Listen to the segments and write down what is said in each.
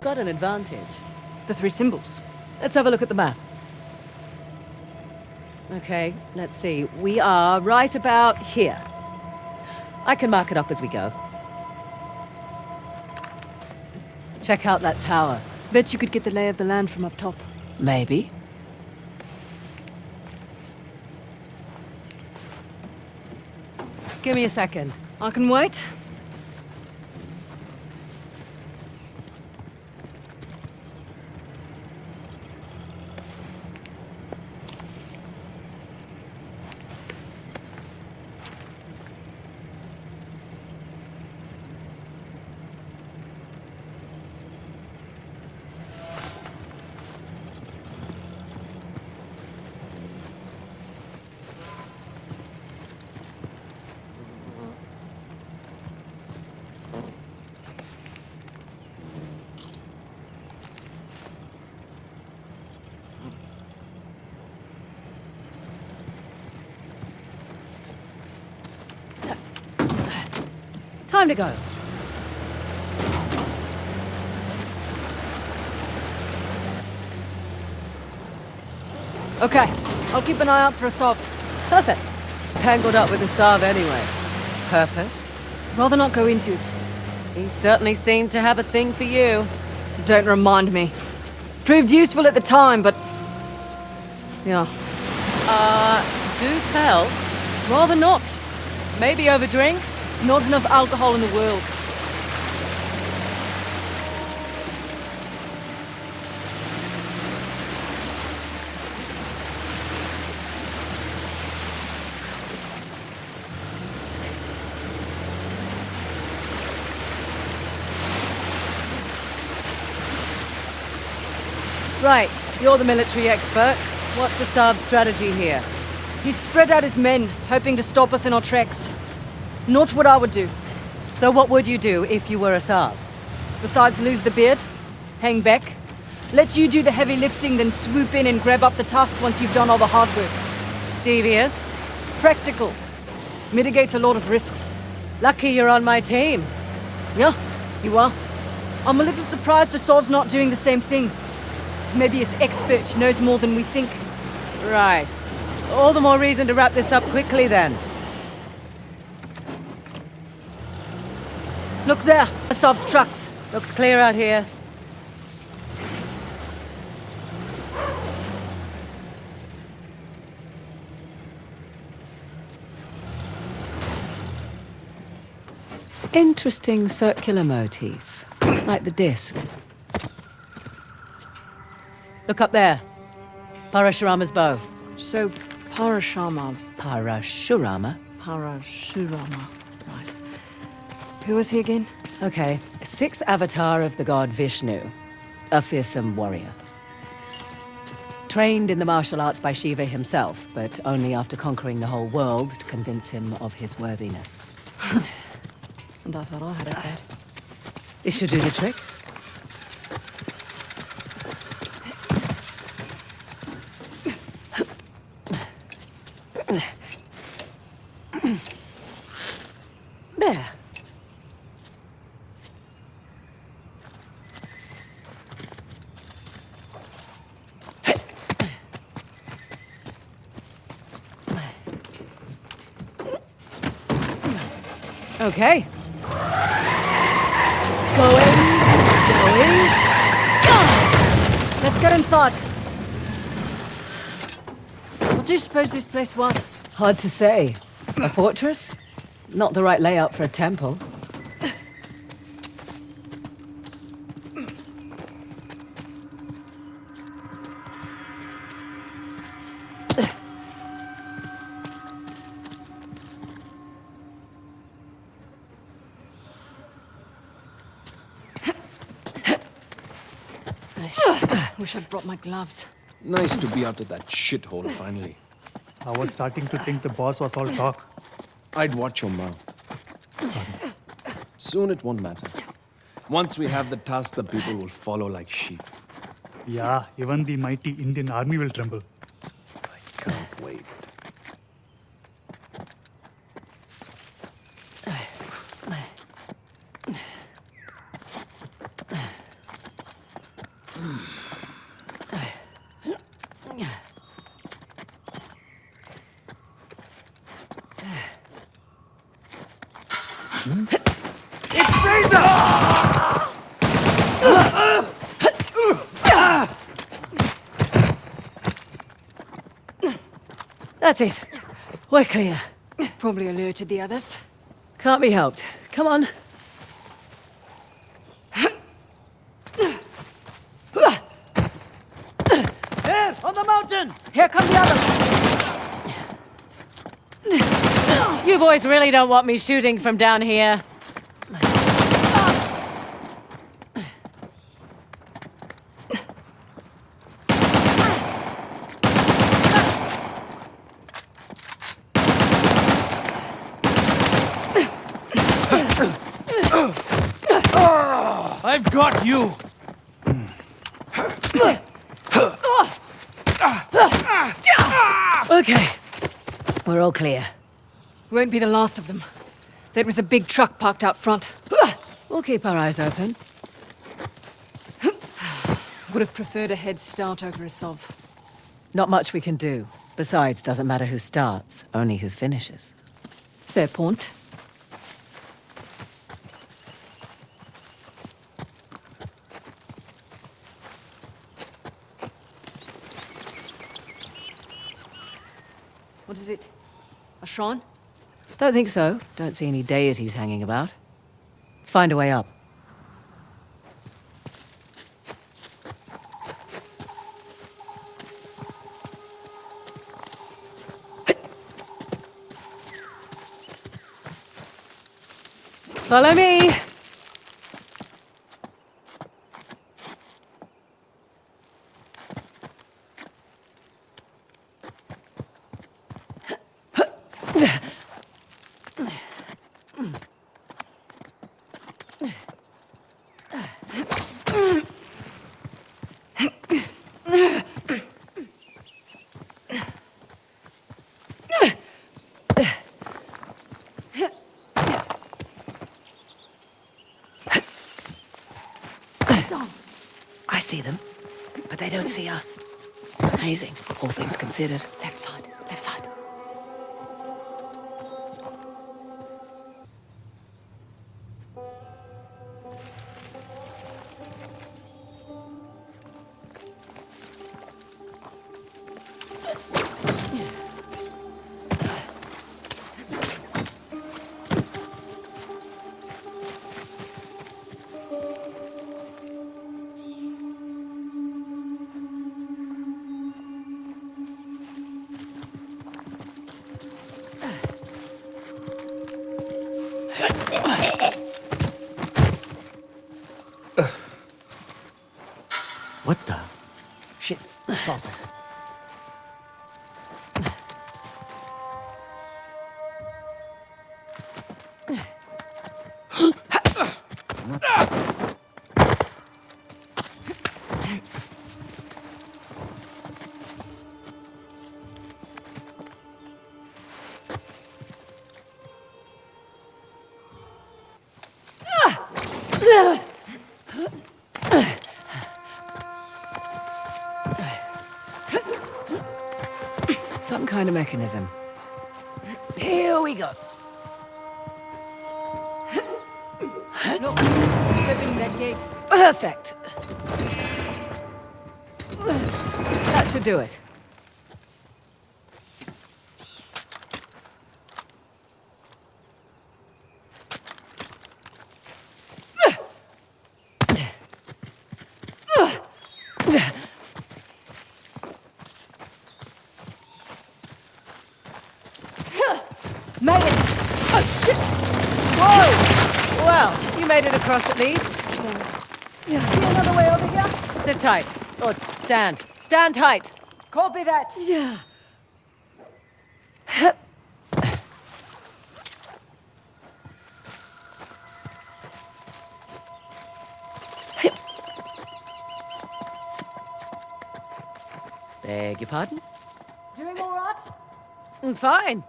Got an advantage. The 3 symbols. Let's have a look at the map. Okay, let's see. We are right about here. I can mark it up as we go. Check out that tower. Bet you could get the lay of the land from up top. Maybe. Give me a second. I can wait. Time to go. Okay, I'll keep an eye out for a Sov. Perfect. Tangled up with the Sav anyway. Purpose? Rather not go into it. He certainly seemed to have a thing for you. Don't remind me. Proved useful at the time, but... yeah. Do tell. Rather not. Maybe over drinks? Not enough alcohol in the world. Right, you're the military expert. What's the Sav's strategy here? He spread out his men, hoping to stop us in our tracks. Not what I would do. So what would you do if you were a Sav? Besides lose the beard, hang back, let you do the heavy lifting, then swoop in and grab up the tusk once you've done all the hard work. Devious? Practical. Mitigates a lot of risks. Lucky you're on my team. Yeah, you are. I'm a little surprised Asov's not doing the same thing. Maybe his expert knows more than we think. Right. All the more reason to wrap this up quickly then. Look there, Asov's trucks. Looks clear out here. Interesting circular motif, like the disc. Look up there. Parashurama's bow. So, Parashurama. Parashurama? Parashurama. Right. Who was he again? Okay, 6th avatar of the god Vishnu. A fearsome warrior. Trained in the martial arts by Shiva himself, but only after conquering the whole world to convince him of his worthiness. And I thought I had it bad. This should do the trick. There. Okay. Going. Let's get inside. What do you suppose this place was? Hard to say. A fortress? Not the right layout for a temple. Wish I'd brought my gloves. Nice to be out of that shithole finally. I was starting to think the boss was all talk. I'd watch your mouth. Sorry. Soon it won't matter. Once we have the task, the people will follow like sheep. Yeah, even the mighty Indian army will tremble. I can't wait. That's it. We're clear. Probably alerted the others. Can't be helped. Come on. There, on the mountain! Here come the others! You boys really don't want me shooting from down here. I've got you! Okay. We're all clear. Won't be the last of them. There was a big truck parked out front. We'll keep our eyes open. Would have preferred a head start over a Sov. Not much we can do. Besides, doesn't matter who starts, only who finishes. Fair point. What is it? A shrine? Don't think so. Don't see any deities hanging about. Let's find a way up. Follow me! I see them, but they don't see us. Amazing, all things considered. Left side, left side. What the? Shit, I saw something. Some kind of mechanism. Here we go. Look, it's opening that gate. Perfect. That should do it. Made it! Oh, shit! Whoa! Well, you made it across at least. See another way over here? Sit tight. Or stand. Stand tight. Copy that. Yeah. Beg your pardon? Doing all right? Fine.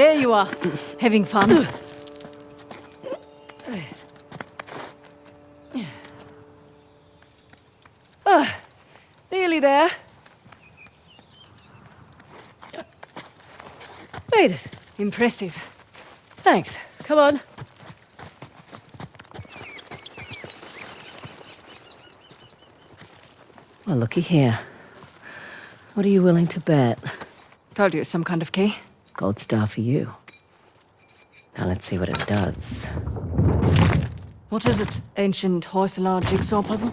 There you are, having fun. Nearly there. Made it. Impressive. Thanks. Come on. Well, looky here. What are you willing to bet? Told you it's some kind of key. Gold star for you. Now let's see what it does. What is it? Ancient Hoysala jigsaw puzzle?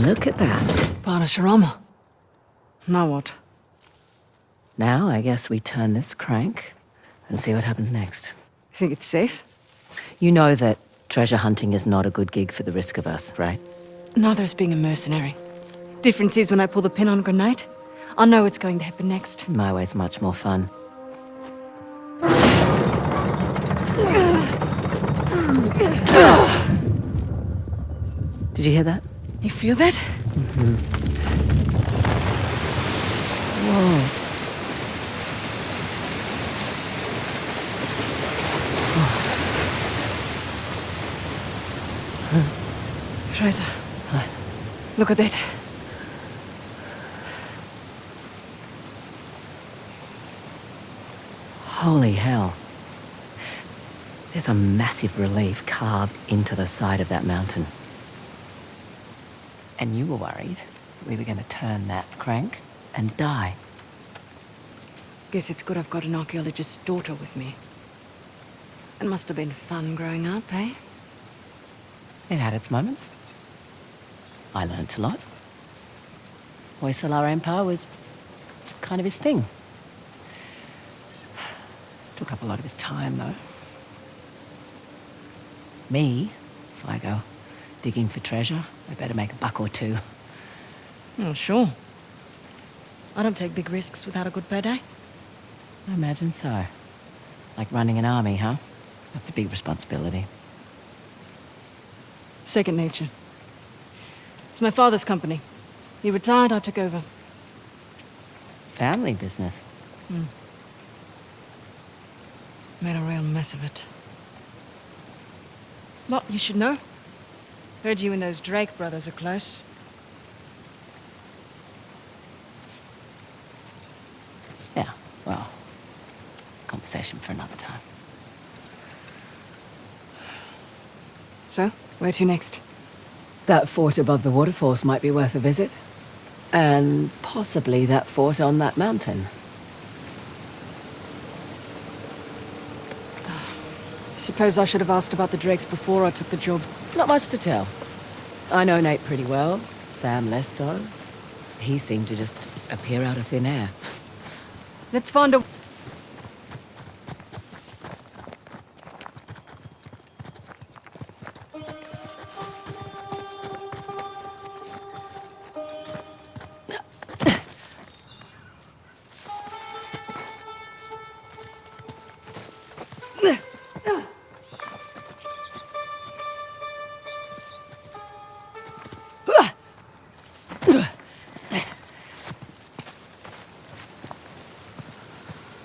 Look at that. Parashurama. Now what? Now I guess we turn this crank and see what happens next. You think it's safe? You know that treasure hunting is not a good gig for the risk of us, right? Neither is being a mercenary. Difference is when I pull the pin on a grenade, I know what's going to happen next. My way's much more fun. Did you hear that? You feel that? Whoa. Fraser. Look at that. Holy hell. There's a massive relief carved into the side of that mountain. And you were worried we were going to turn that crank and die. Guess it's good I've got an archaeologist's daughter with me. It must have been fun growing up, eh? It had its moments. I learnt a lot. Hoysala Empire was kind of his thing. Took up a lot of his time, though. Me, if I go digging for treasure, I better make a buck or two. Oh, sure. I don't take big risks without a good payday. I imagine so. Like running an army, huh? That's a big responsibility. Second nature. It's my father's company. He retired, I took over. Family business. Made a real mess of it. What, you should know? Heard you and those Drake brothers are close. Yeah, well, it's a conversation for another time. So, where to next? That fort above the waterfalls might be worth a visit. And possibly that fort on that mountain. Suppose I should have asked about the Drakes before I took the job. Not much to tell. I know Nate pretty well, Sam less so. He seemed to just appear out of thin air. Let's find a...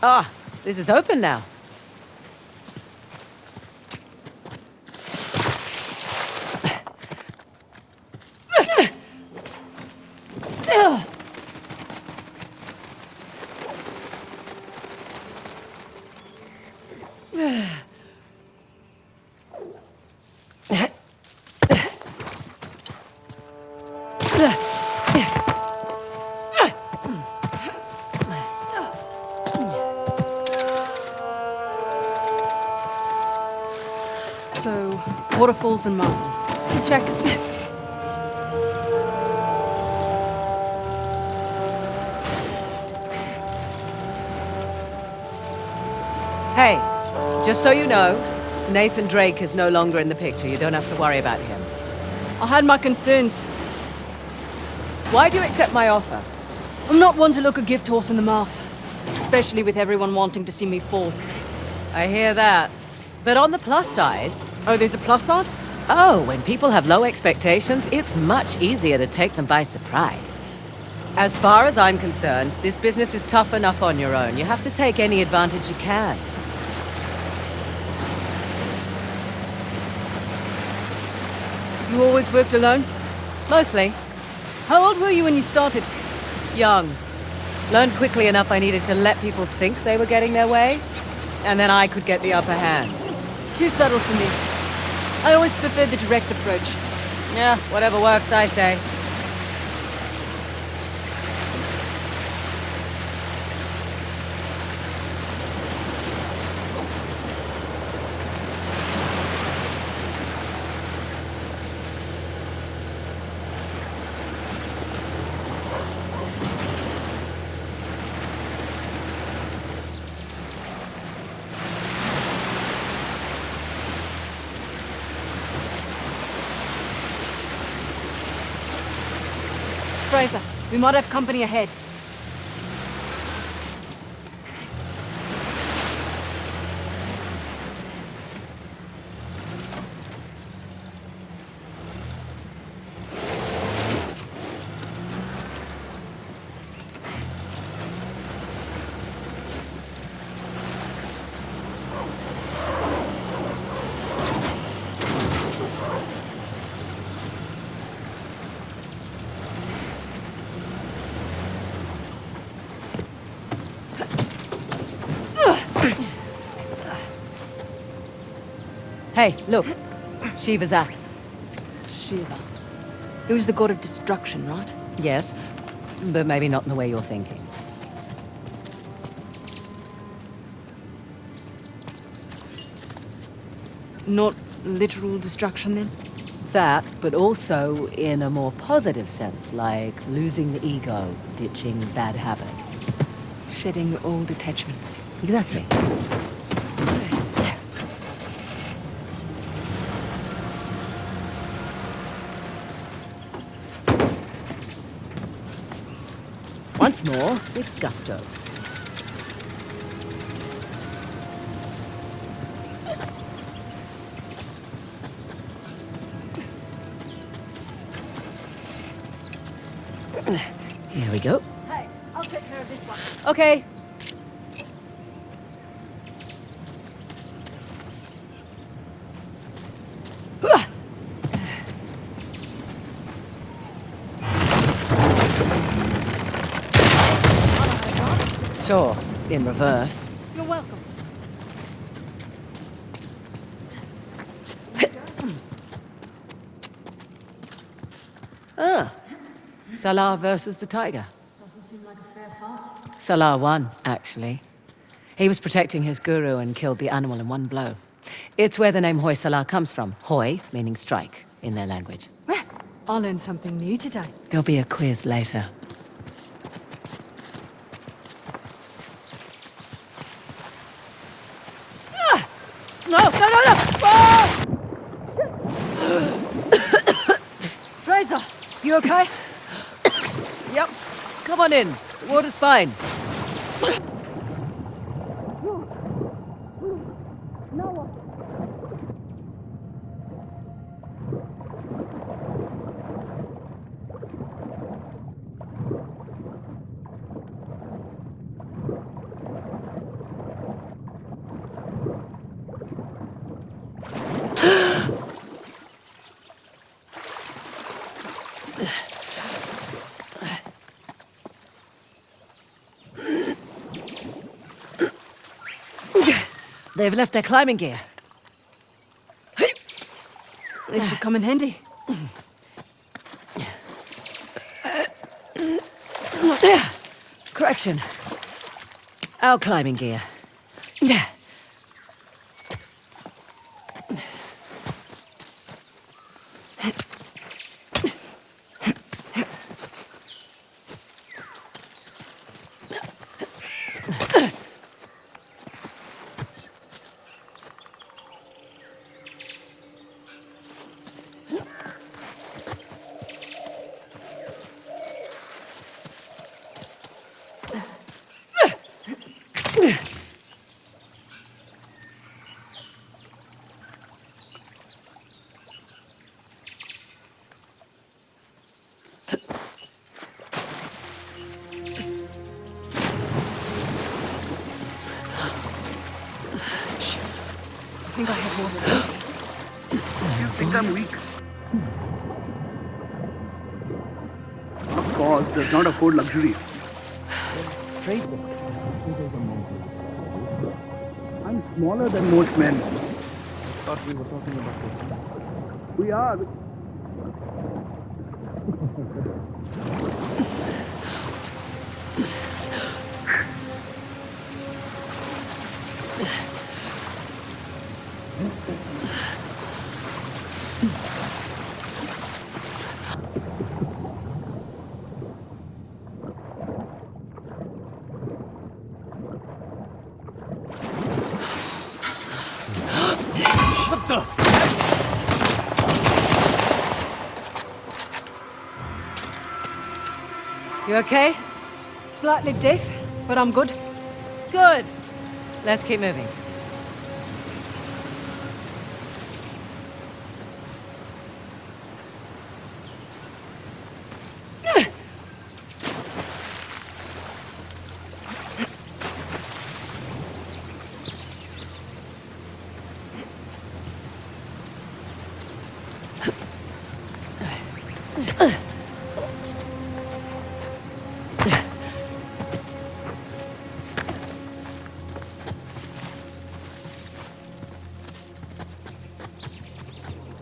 Ah, this is open now. So, waterfalls and mountain. Check. Hey, Just so you know, Nathan Drake is no longer in the picture. You don't have to worry about him. I had my concerns. Why do you accept my offer? I'm not one to look a gift horse in the mouth. Especially with everyone wanting to see me fall. I hear that. But on the plus side... Oh, there's a plus side? Oh, when people have low expectations, it's much easier to take them by surprise. As far as I'm concerned, this business is tough enough on your own. You have to take any advantage you can. You always worked alone? Mostly. How old were you when you started? Young. Learned quickly enough I needed to let people think they were getting their way, and then I could get the upper hand. Too subtle for me. I always preferred the direct approach. Yeah, whatever works, I say. Fraser, we might have company ahead. Hey, look. Shiva's axe. Shiva. He was the god of destruction, right? Yes, but maybe not in the way you're thinking. Not literal destruction, then? That, but also in a more positive sense, like losing the ego, ditching bad habits. Shedding old attachments. Exactly. Once more, with gusto. Here we go. Hey, I'll take care of this one. Okay. Sure, in reverse. You're welcome. Ah, Salah versus the tiger. Salah won, actually. He was protecting his guru and killed the animal in one blow. It's where the name Hoi Salah comes from. Hoi, meaning strike, in their language. Well, I learned something new today. There'll be a quiz later. No, no, no, no! Ah! Fraser, you okay? Yep. Come on in. The water's fine. They've left their climbing gear. They should come in handy. Correction. Our climbing gear. think I have horses. You think I'm weak? Of course, does not afford luxury. Trade them. I'm smaller than most men. Thought we were talking about this. We are. You okay? Slightly deaf, but I'm good. Good. Let's keep moving.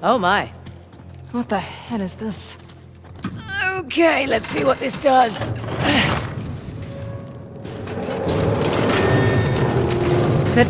Oh my. What the hell is this? Okay, let's see what this does. That...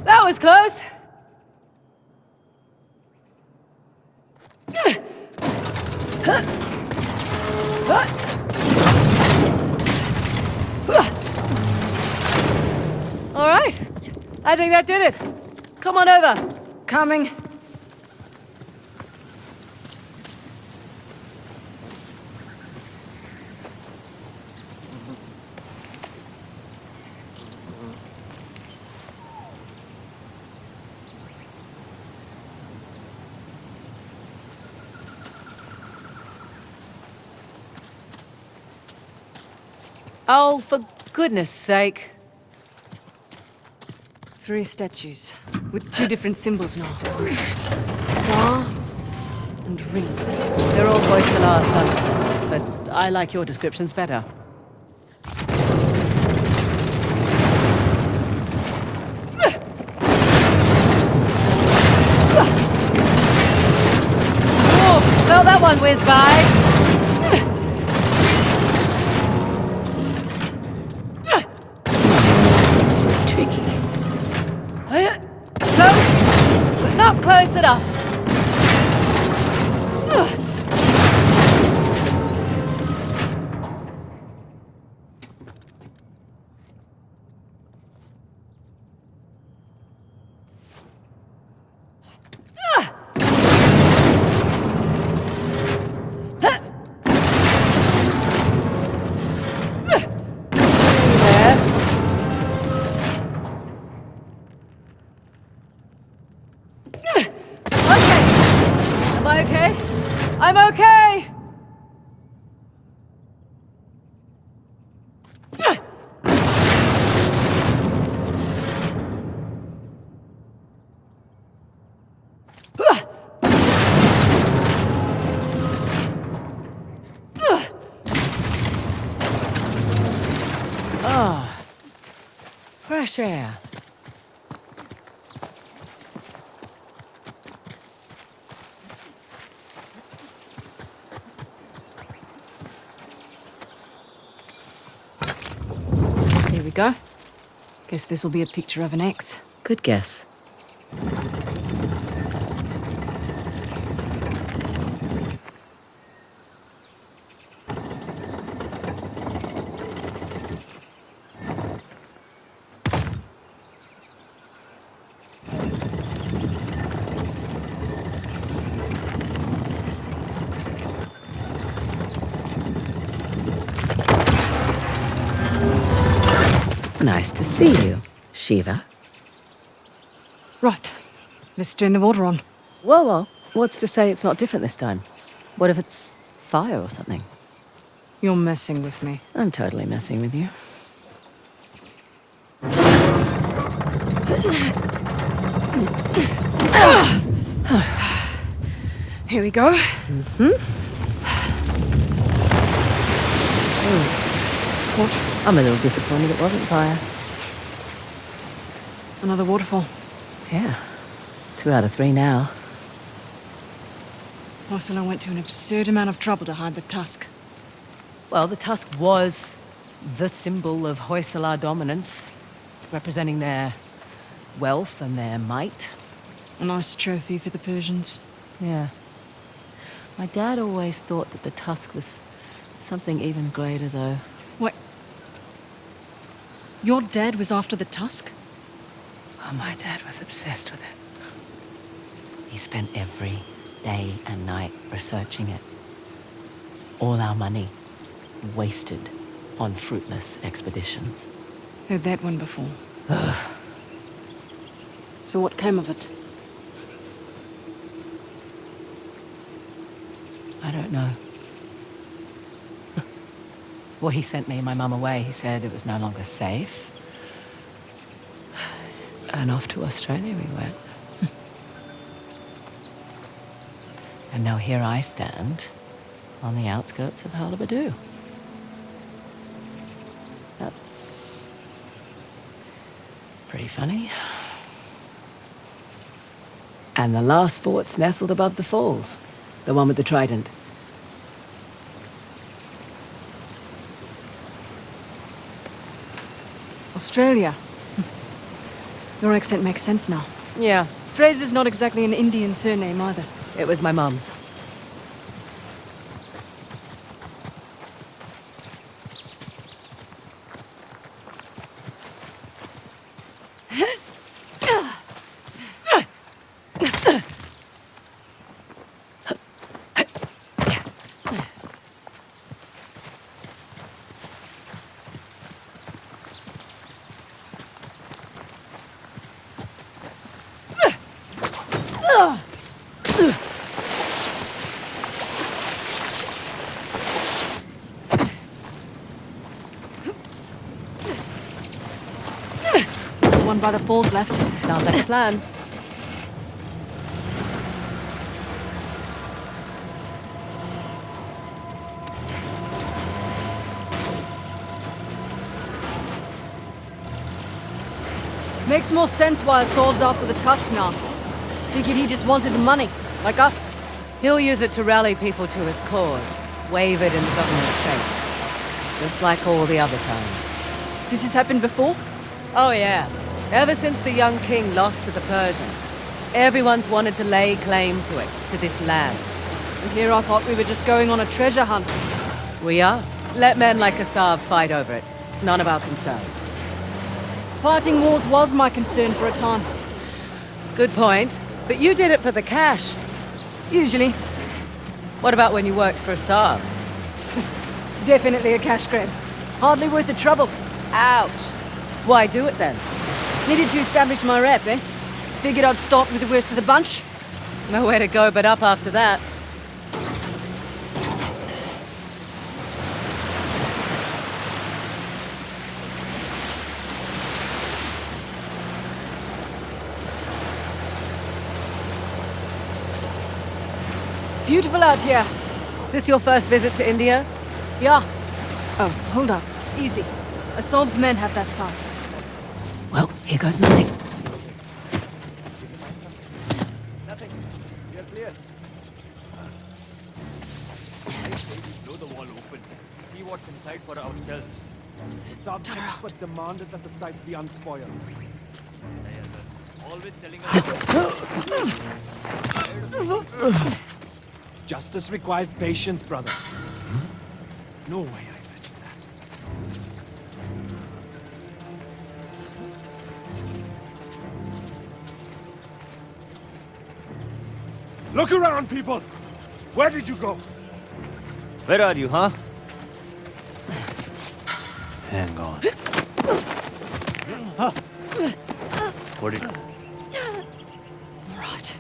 That was close. All right. I think that did it. Come on over. Coming. Oh, for goodness sake. 3 statues, with 2 different symbols now. Star and rings. They're all Hoysala sunsets, but I like your descriptions better. Oh, felt that one whiz by. Close, but not close enough. I'm okay! Oh, fresh air. Here we go. Guess this'll be a picture of an ex. Good guess. Nice to see you, Shiva. Right. Let's turn the water on. Whoa. What's to say it's not different this time? What if it's fire or something? You're messing with me. I'm totally messing with you. Here we go. What? I'm a little disappointed it wasn't fire. Another waterfall. Yeah. It's 2 out of 3 now. Ursula went to an absurd amount of trouble to hide the tusk. Well, the tusk was the symbol of Hoysala dominance, representing their wealth and their might. A nice trophy for the Persians. Yeah. My dad always thought that the tusk was something even greater, though. What? Your dad was after the tusk? Oh, my dad was obsessed with it. He spent every day and night researching it. All our money wasted on fruitless expeditions. Heard that one before. So what came of it? I don't know. Well, he sent me and my mum away. He said it was no longer safe. And off to Australia we went. And now here I stand on the outskirts of Halabadoo. That's pretty funny. And the last fort's nestled above the falls. The one with the trident. Australia. Your accent makes sense now. Yeah, Fraser's not exactly an Indian surname either. it was my mum's. The one by the falls left. Sounds like a plan. Makes more sense why Assault's after the tusk now. Figured he just wanted the money, like us. He'll use it to rally people to his cause, wave it in the government's face. Just like all the other times. This has happened before? Oh yeah. Ever since the young king lost to the Persians, everyone's wanted to lay claim to it, to this land. And here I thought we were just going on a treasure hunt. We are. Let men like Asav fight over it. It's none of our concern. Fighting wars was my concern for a time. Good point. But you did it for the cash. Usually. What about when you worked for Asav? Definitely a cash grab. Hardly worth the trouble. Ouch. Why do it then? Needed to establish my rep, eh? Figured I'd start with the worst of the bunch. Nowhere to go but up after that. Beautiful out here. Is this your first visit to India? Yeah. Oh, hold up. Easy. Asav's men have that site. Well, here goes nothing. Nothing. You're clear. I say we blow the wall open. See what's inside for ourselves. But demanded that the site be unspoiled. Justice requires patience, brother. No way I imagined that. Look around, people! Where did you go? Where are you, huh? Hang on. What did... Right.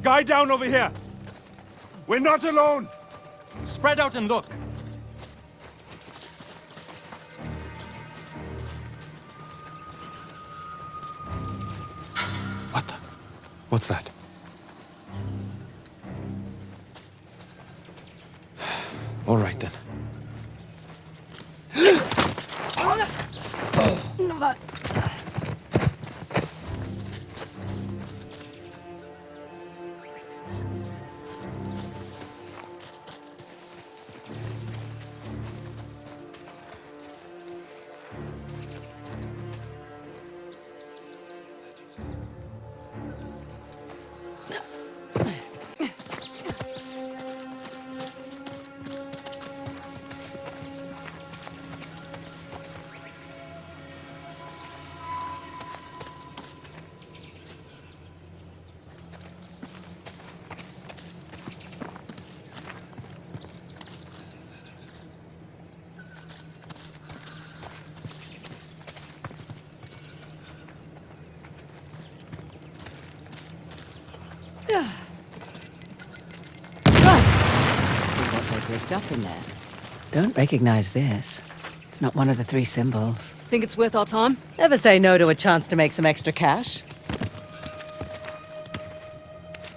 Guy down over here! We're not alone! Spread out and look! What the? What's that? All right then. Rigged up in there. Don't recognize this. It's not one of the three symbols. Think it's worth our time? Never say no to a chance to make some extra cash.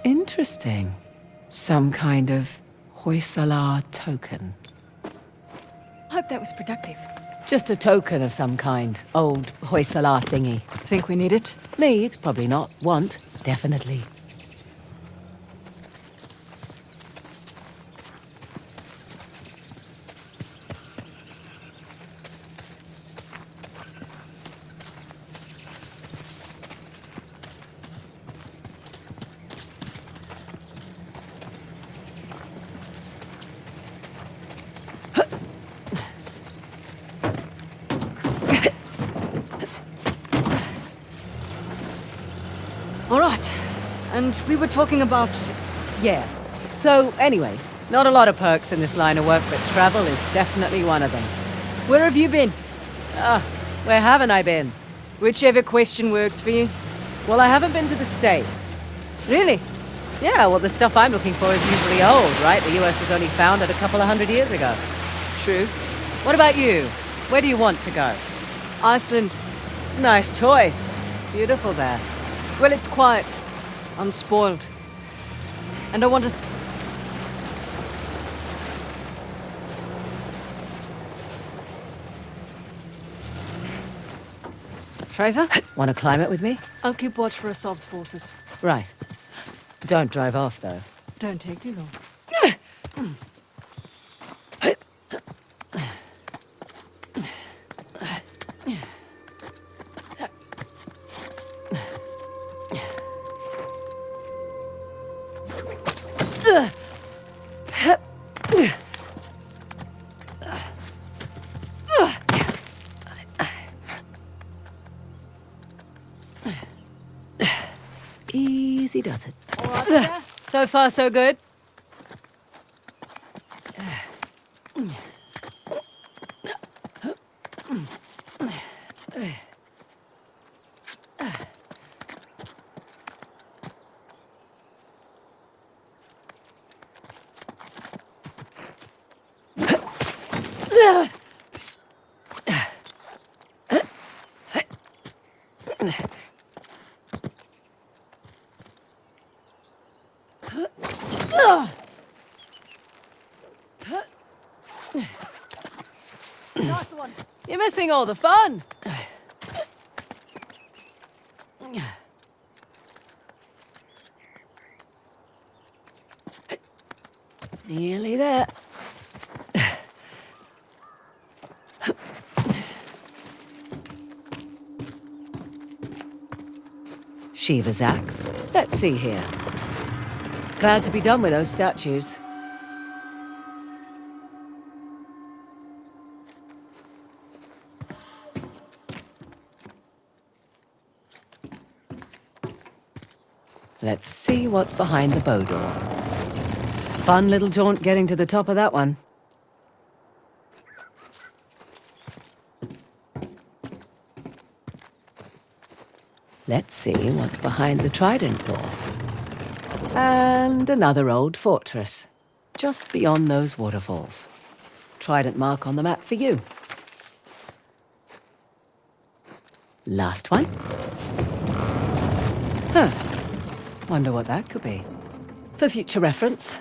Interesting. Some kind of Hoysala token. Hope that was productive. Just a token of some kind. Old Hoysala thingy. Think we need it? Need, probably not. Want, definitely. All right. And we were talking about... Yeah. So, anyway, not a lot of perks in this line of work, but travel is definitely one of them. Where have you been? Where haven't I been? Whichever question works for you. Well, I haven't been to the States. Really? Yeah, well, the stuff I'm looking for is usually old, right? The US was only founded a couple of 100 years ago. True. What about you? Where do you want to go? Iceland. Nice choice. Beautiful there. Well, it's quiet. Unspoiled. And I want to... Fraser? Want to climb it with me? I'll keep watch for Asav's forces. Right. Don't drive off, though. Don't take too long. Easy does it. All right, so far, so good. Nice one. You're missing all the fun. Nearly there. Shiva's axe. Let's see here. Glad to be done with those statues. Let's see what's behind the bow door. Fun little jaunt getting to the top of that one. Let's see what's behind the trident door. And another old fortress, just beyond those waterfalls. Trident mark on the map for you. Last one. Huh. Wonder what that could be. For future reference.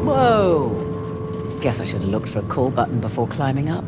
Whoa! Guess I should have looked for a call button before climbing up.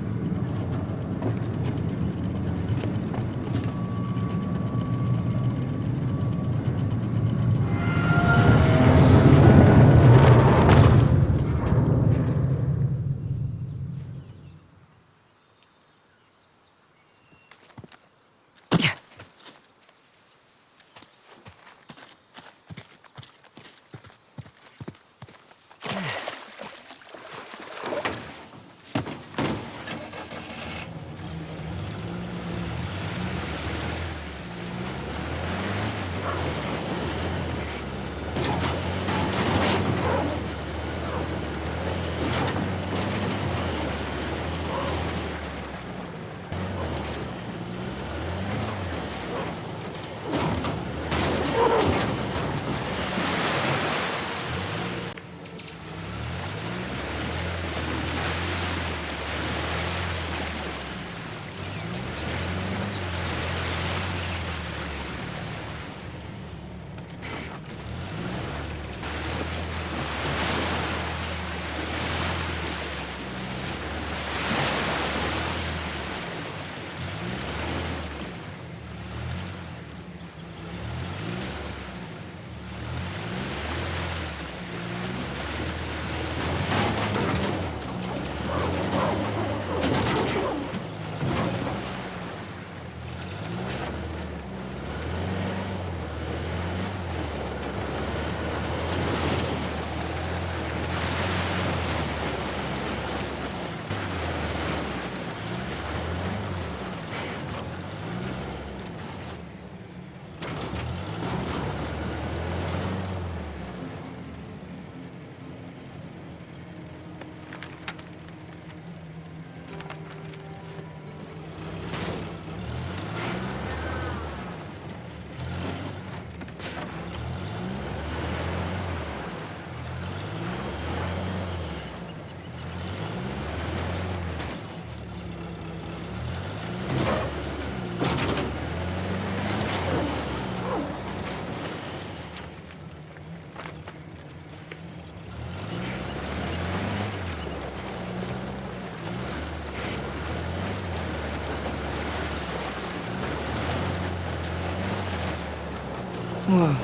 Whoa.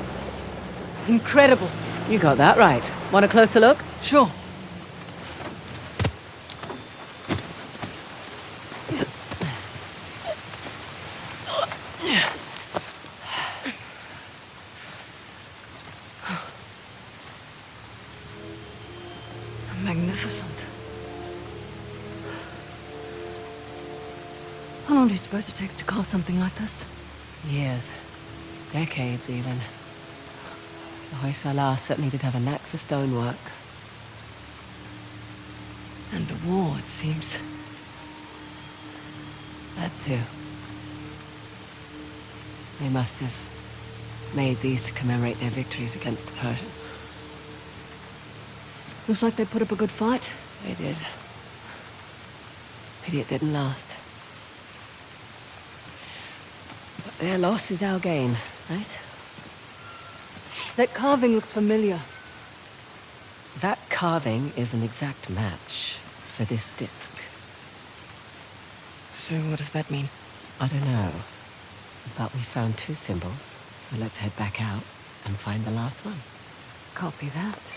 Incredible. You got that right. Want a closer look? Sure. Magnificent. How long do you suppose it takes to carve something like this? Years. Decades, even. The Hoysala certainly did have a knack for stonework. And the war, it seems. That too. They must have made these to commemorate their victories against the Persians. Looks like they put up a good fight. They did. Pity it didn't last. But their loss is our gain, right? That carving looks familiar. That carving is an exact match for this disc. So what does that mean? I don't know. But we found 2 symbols, so let's head back out and find the last one. Copy that.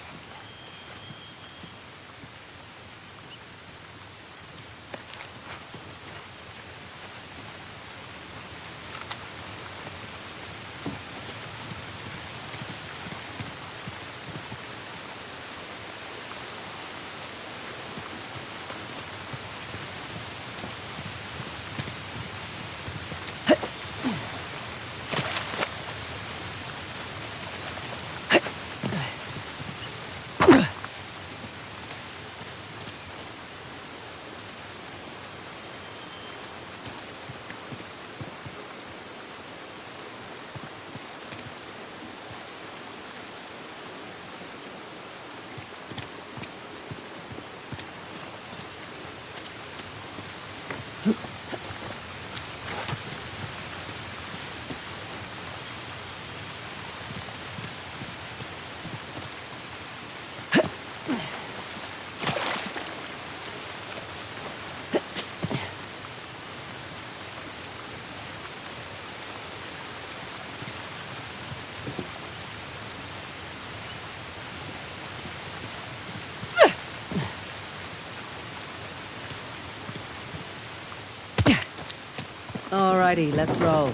Alrighty, let's roll.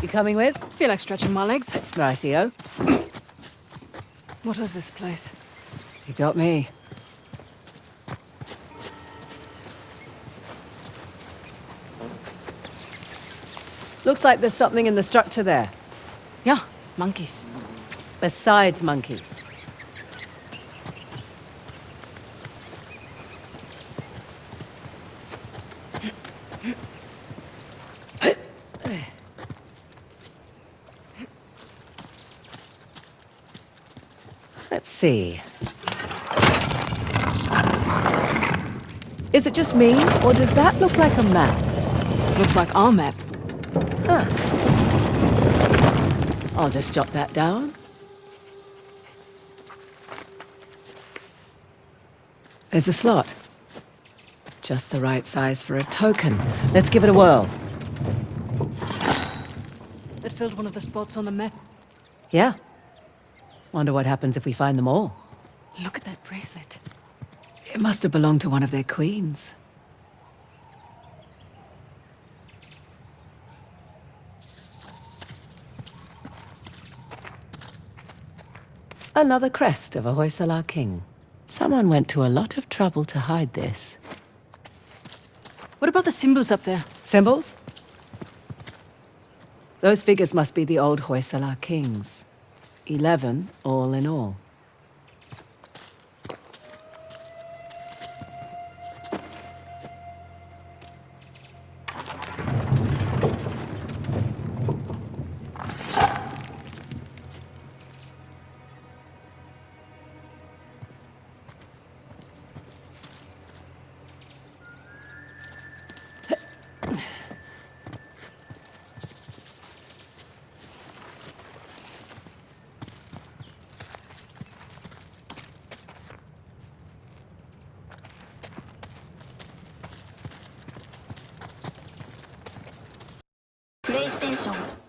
You coming with? Feel like stretching my legs. Rightio. What is this place? You got me. Looks like there's something in the structure there. Yeah, monkeys. Besides monkeys. Let's see. Is it just me, or does that look like a map? Looks like our map. Huh. I'll just jot that down. There's a slot. Just the right size for a token. Let's give it a whirl. That filled one of the spots on the map. Yeah. Wonder what happens if we find them all. Look at that bracelet. It must have belonged to one of their queens. Another crest of a Hoysala king. Someone went to a lot of trouble to hide this. What about the symbols up there? Symbols? Those figures must be the old Hoysala kings. 11 all in all. 现生活。